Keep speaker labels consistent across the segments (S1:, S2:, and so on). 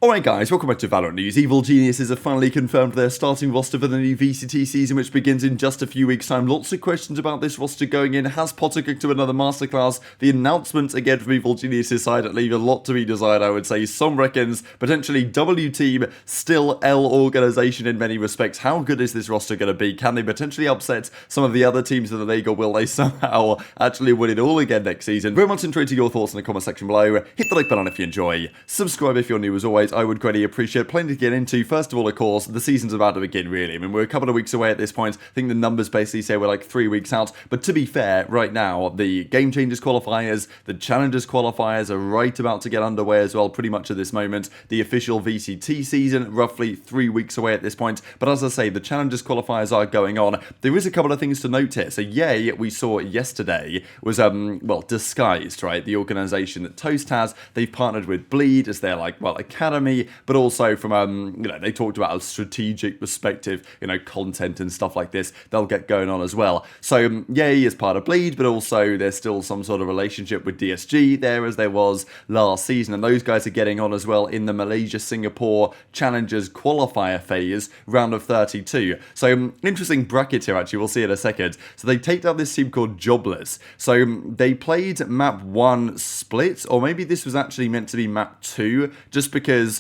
S1: Alright guys, welcome back to Valorant News. Evil Geniuses have finally confirmed their starting roster for the new VCT season, which begins in just a few weeks' time. Lots of questions about this roster going in. Has Potter cooked to another masterclass? The announcements again from Evil Geniuses side leave a lot to be desired, I would say. s0m reckons potentially W team, still L organization in many respects. How good is this roster going to be? Can they potentially upset some of the other teams in the league, or will they somehow actually win it all again next season? Very much interested in your thoughts in the comment section below. Hit the like button if you enjoy. Subscribe if you're new as always. I would greatly appreciate. Plenty to get into. First of all, of course, the season's about to begin, really. I mean, we're a couple of weeks away at this point. I think the numbers basically say we're like 3 weeks out. But to be fair, right now, the Game Changers qualifiers, the Challengers qualifiers are right about to get underway as well, pretty much at this moment. The official VCT season, roughly 3 weeks away at this point. But as I say, the Challengers qualifiers are going on. There is a couple of things to note here. So, yay, we saw yesterday was, well, Disguised, right? The organization that Toast has. They've partnered with Bleed as their, like, well, academy, but also from, they talked about a strategic perspective, content and stuff like this, they'll get going on as well. So, yay is part of Bleed, but also there's still some sort of relationship with DSG there as there was last season, and those guys are getting on as well in the Malaysia-Singapore Challengers qualifier phase, round of 32. So, interesting bracket here, actually, we'll see in a second. So, they take down this team called Jobless. So, they played map 1 split, or maybe this was actually meant to be map 2, just because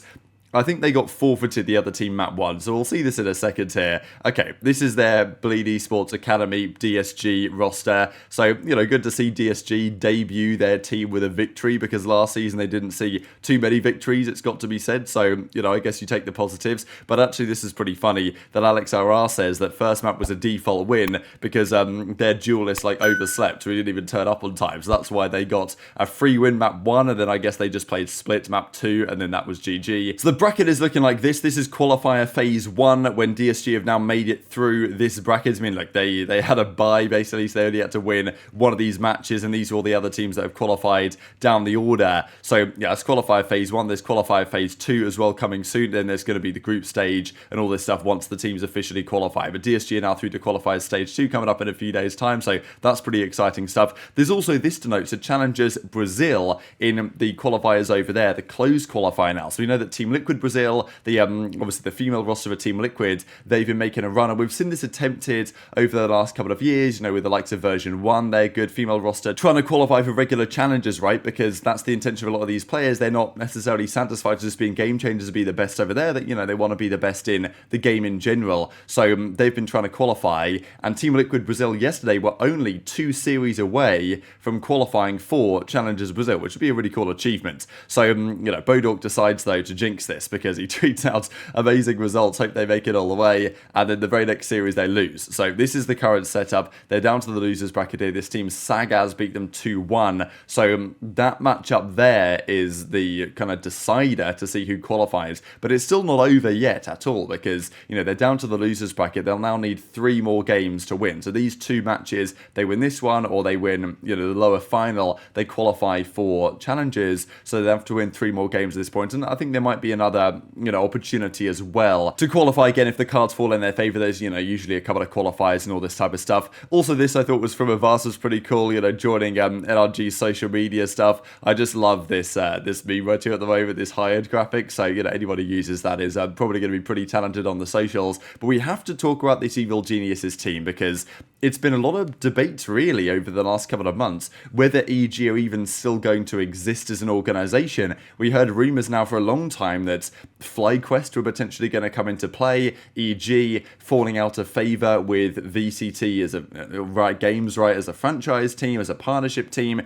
S1: I think they got forfeited the other team map 1, so we'll see this in a second here. Okay, this is their Bleed Esports Academy DSG roster. So, good to see DSG debut their team with a victory, because last season they didn't see too many victories, it's got to be said. So, I guess you take the positives. But actually, this is pretty funny that Alex RR says that first map was a default win because their duelists overslept. We didn't even turn up on time. So that's why they got a free win map 1, and then I guess they just played split map 2, and then that was GG. So the bracket is looking like this. This is qualifier phase 1 when DSG have now made it through this bracket. I mean, look, they had a bye basically, so they only had to win one of these matches, and these are all the other teams that have qualified down the order. So yeah, it's qualifier phase 1. There's qualifier phase 2 as well coming soon. Then there's going to be the group stage and all this stuff once the teams officially qualify. But DSG are now through to qualifier stage 2 coming up in a few days' time, so that's pretty exciting stuff. There's also this to note. So Challengers Brazil in the qualifiers over there, the closed qualifier now. So we know that Team Liquid Brazil, the obviously the female roster of Team Liquid, they've been making a run, and we've seen this attempted over the last couple of years, with the likes of version 1, their good female roster, trying to qualify for regular challenges, right? Because that's the intention of a lot of these players. They're not necessarily satisfied with just being game changers to be the best over there, that, they want to be the best in the game in general. So they've been trying to qualify, and Team Liquid Brazil yesterday were only 2 series away from qualifying for Challengers Brazil, which would be a really cool achievement. So, Bodork decides, though, to jinx this, because he tweets out amazing results, hope they make it all the way, and then the very next series they lose. So this is the current setup. They're down to the losers bracket here. This team, Sagaz, beat them 2-1. So that matchup there is the kind of decider to see who qualifies. But it's still not over yet at all, because, they're down to the losers bracket. They'll now need 3 more games to win. So these 2 matches, they win this one, or they win, the lower final, they qualify for challenges. So they have to win 3 more games at this point. And I think there might be another, opportunity as well to qualify again if the cards fall in their favor. There's, usually a couple of qualifiers and all this type of stuff. Also, this I thought was from Avast was pretty cool, joining NRG's social media stuff. I just love this this meme right here at the moment, this high-end graphic. So, anyone who uses that is probably going to be pretty talented on the socials. But we have to talk about this Evil Geniuses team, because it's been a lot of debate, really, over the last couple of months, whether EG are even still going to exist as an organization. We heard rumors now for a long time that FlyQuest were potentially going to come into play, EG falling out of favor with VCT as a Riot Games, right, as a franchise team, as a partnership team.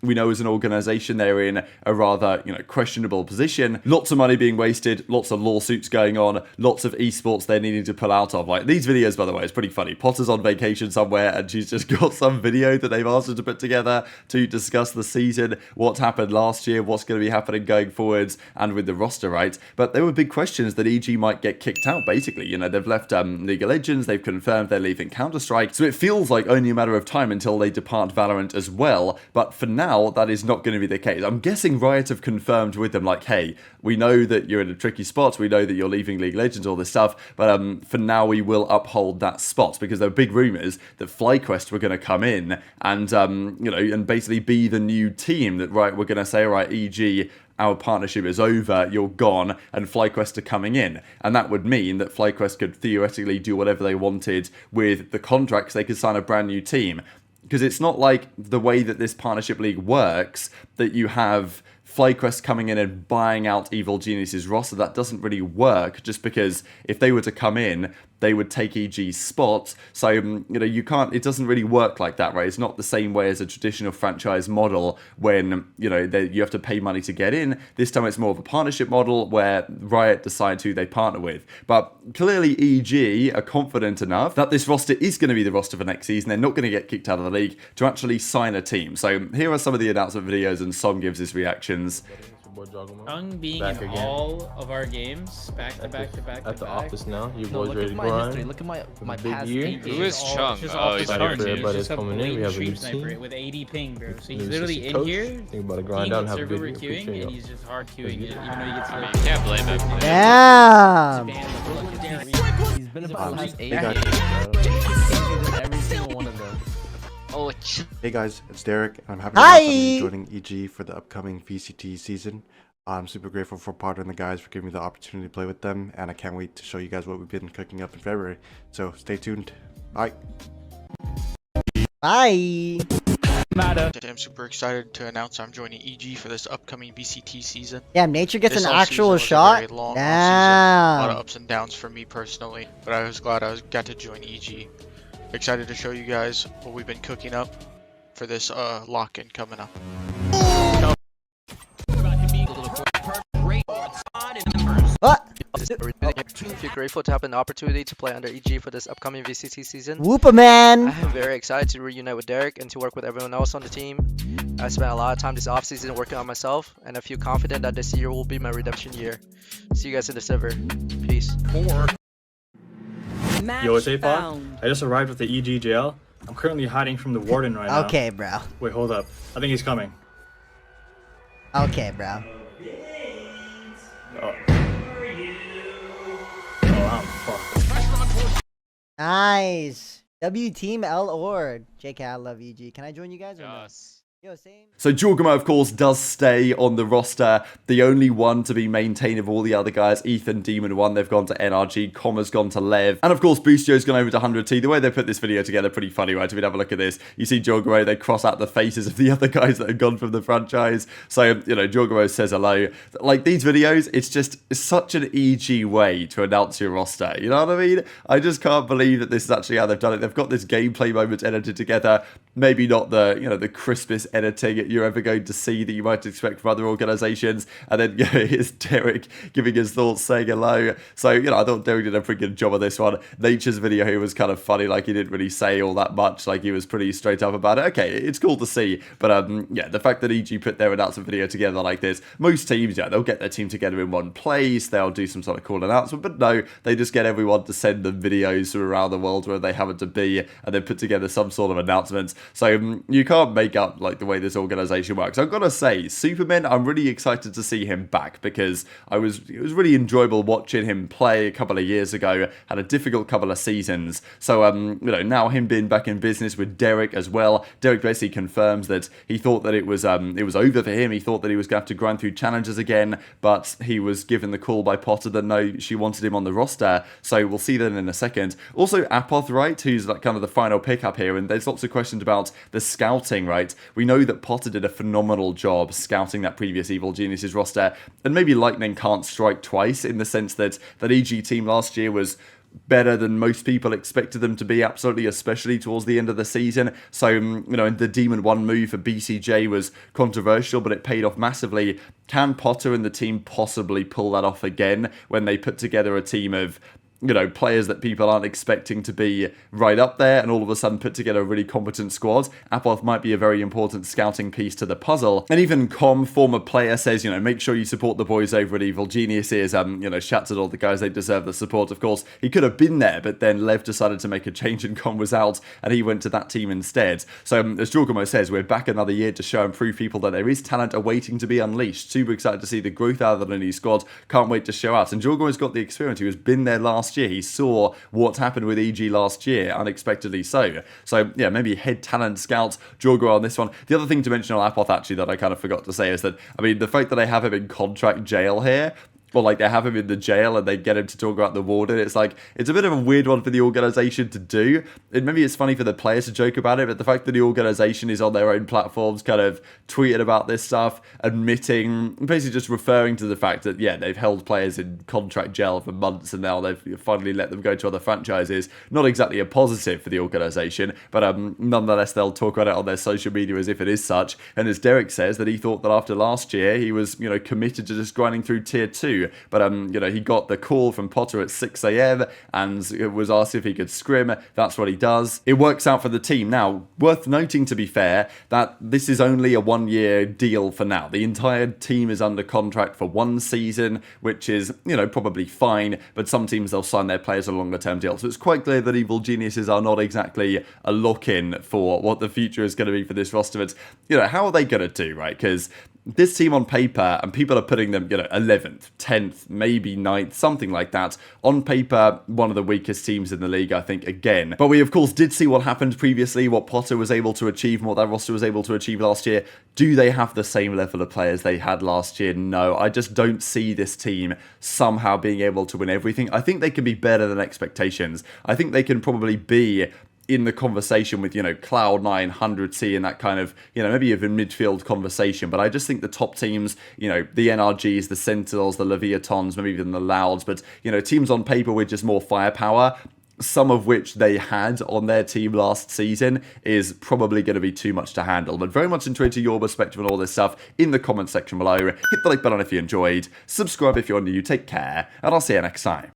S1: We know as an organization they're in a rather, questionable position. Lots of money being wasted, lots of lawsuits going on, lots of esports they're needing to pull out of. Like, these videos, by the way, it's pretty funny. Potter's on vacation somewhere, and she's just got some video that they've asked her to put together to discuss the season, what happened last year, what's going to be happening going forwards, and with the roster, right? But there were big questions that EG might get kicked out, basically. They've left League of Legends, they've confirmed they're leaving Counter-Strike, so it feels like only a matter of time until they depart Valorant as well. But for now, that is not going to be the case. I'm guessing Riot have confirmed with them, like, hey, we know that you're in a tricky spot, we know that you're leaving League of Legends, all this stuff, but for now we will uphold that spot, because there were big rumours that FlyQuest were going to come in and, and basically be the new team that, right, we're going to say, all right, EG our partnership is over, you're gone, and FlyQuest are coming in. And that would mean that FlyQuest could theoretically do whatever they wanted with the contracts. They could sign a brand new team. Because it's not like the way that this partnership league works, that you have FlyQuest coming in and buying out Evil Genius's roster. That doesn't really work, just because if they were to come in, they would take EG's spot. So, you can't, it doesn't really work like that, right? It's not the same way as a traditional franchise model when, you have to pay money to get in. This time it's more of a partnership model where Riot decides who they partner with. But clearly EG are confident enough that this roster is going to be the roster for next season. They're not going to get kicked out of the league to actually sign a team. So here are some of the announcement videos, and s0m gives his reactions.
S2: Gen.G being back in again. All of our games, back to back.
S3: At the office now, you boys ready to grind?
S2: Look at my
S3: past 8
S4: Who is Chung?
S3: Oh, he's everybody's coming in. We have a new team
S2: with 80 ping, bro. So he's literally in here.
S3: Think about to grind down and have a good year.
S2: Queuing, and he's just hard queuing it, even though he gets hurt.
S4: You can't blame him.
S5: Damn!
S2: He's been about the last 8
S5: games.
S2: Every single one of them.
S4: Oh,
S6: hey guys, it's Derek, and I'm happy to announce I'm joining EG for the upcoming VCT season. I'm super grateful for Potter and the guys for giving me the opportunity to play with them, and I can't wait to show you guys what we've been cooking up in February. So stay tuned. Bye.
S5: Bye.
S7: I'm super excited to announce I'm joining EG for this upcoming VCT season.
S5: Yeah, Nature gets
S7: This
S5: an
S7: offseason
S5: actual
S7: was a
S5: shot.
S7: very long offseason, a lot of
S5: Damn.
S7: ups and downs for me personally, but I was glad I got to join EG. Excited to show you guys what we've been cooking up for this lock-in coming up.
S5: What?
S8: If you're grateful to have an opportunity to play under EG for this upcoming VCT season,
S5: Whoopa man.
S8: I am very excited to reunite with Derek and to work with everyone else on the team. I spent a lot of time this offseason working on myself, and I feel confident that this year will be my redemption year. See you guys in the server. Peace.
S9: Yo, it's A-Pod. I just arrived at the EG jail. I'm currently hiding from the warden right now.
S5: Okay, bro.
S9: Wait, hold up. I think he's coming.
S5: Okay, bro.
S9: Oh, I'm fucked.
S5: Nice. W Team L Ord. JK, I love EG. Can I join you guys or no? Yo, same.
S1: So Jorgamo, of course, does stay on the roster. The only one to be maintained of all the other guys, Ethan, Demon 1, they've gone to NRG, Comma's gone to Lev. And of course, Boostio's gone over to 100T. The way they put this video together, pretty funny, right? If we have a look at this, you see Jorgamo, they cross out the faces of the other guys that have gone from the franchise. So, Jorgamo says hello. Like, these videos, it's such an EG way to announce your roster. You know what I mean? I just can't believe that this is actually how they've done it. They've got this gameplay moment edited together. Maybe not the, the crispest editing you're ever going to see that you might expect from other organizations. And then here's Derek giving his thoughts, saying hello. So, I thought Derek did a pretty good job of this one. Nature's video here was kind of funny. Like, he didn't really say all that much. Like, he was pretty straight up about it. Okay, it's cool to see. But, yeah, the fact that EG put their announcement video together like this, most teams, they'll get their team together in one place. They'll do some sort of cool announcement. But no, they just get everyone to send them videos from around the world where they happen to be, and then put together some sort of announcements. So, you can't make up, like, the way this organization works. I've got to say, Superman, I'm really excited to see him back, because it was really enjoyable watching him play a couple of years ago. Had a difficult couple of seasons. So, now him being back in business with Derek as well. Derek basically confirms that he thought that it was over for him. He thought that he was going to have to grind through challenges again, but he was given the call by Potter that no, she wanted him on the roster. So we'll see that in a second. Also, Apoth, right, who's like kind of the final pickup here, and there's lots of questions about the scouting, right? We know that Potter did a phenomenal job scouting that previous Evil Geniuses roster, and maybe lightning can't strike twice, in the sense that that EG team last year was better than most people expected them to be, absolutely, especially towards the end of the season. So, the Demon 1 move for BCJ was controversial, but it paid off massively. Can Potter and the team possibly pull that off again when they put together a team of players that people aren't expecting to be right up there, and all of a sudden put together a really competent squad? Apoth might be a very important scouting piece to the puzzle. And even Com, former player, says, make sure you support the boys over at Evil Geniuses. Shouts at all the guys, they deserve the support. Of course, he could have been there, but then Lev decided to make a change and Com was out, and he went to that team instead. So, as Jorgamo says, we're back another year to show and prove people that there is talent awaiting to be unleashed. Super excited to see the growth out of the new squad. Can't wait to show out. And Jorgamo's got the experience. He was been there last last year. He saw what happened with EG last year, unexpectedly so. So, yeah, maybe head talent scout, Jorgo on this one. The other thing to mention on Apoth, actually, that I kind of forgot to say is that, I mean, the fact that they have him in contract jail here, or like they have him in the jail and they get him to talk about the warden. It's like, it's a bit of a weird one for the organization to do. And maybe it's funny for the players to joke about it, but the fact that the organization is on their own platforms kind of tweeting about this stuff, admitting, basically just referring to the fact that, yeah, they've held players in contract jail for months and now they've finally let them go to other franchises. Not exactly a positive for the organization, but nonetheless, they'll talk about it on their social media as if it is such. And as Derek says, that he thought that after last year, he was, you know, committed to just grinding through tier 2. But, you know, he got the call from Potter at 6 a.m. and was asked if he could scrim. That's what he does. It works out for the team. Now, worth noting, to be fair, that this is only a 1-year deal for now. The entire team is under contract for 1 season, which is, you know, probably fine. But some teams, they'll sign their players a longer-term deal. So it's quite clear that Evil Geniuses are not exactly a lock-in for what the future is going to be for this roster. But, you know, how are they going to do, right? Because this team on paper, and people are putting them, you know, 11th, 10th, maybe 9th, something like that. On paper, one of the weakest teams in the league, I think, again. But we, of course, did see what happened previously, what Potter was able to achieve, and what that roster was able to achieve last year. Do they have the same level of players they had last year? No, I just don't see this team somehow being able to win everything. I think they can be better than expectations. I think they can probably be in the conversation with, you know, Cloud9, 100C, and that kind of, you know, maybe even midfield conversation. But I just think the top teams, you know, the NRGs, the Sentinels, the Leviathans, maybe even the Louds, but, you know, teams on paper with just more firepower, some of which they had on their team last season, is probably going to be too much to handle. But very much into your perspective on all this stuff in the comment section below. Hit the like button if you enjoyed, subscribe if you're new, take care, and I'll see you next time.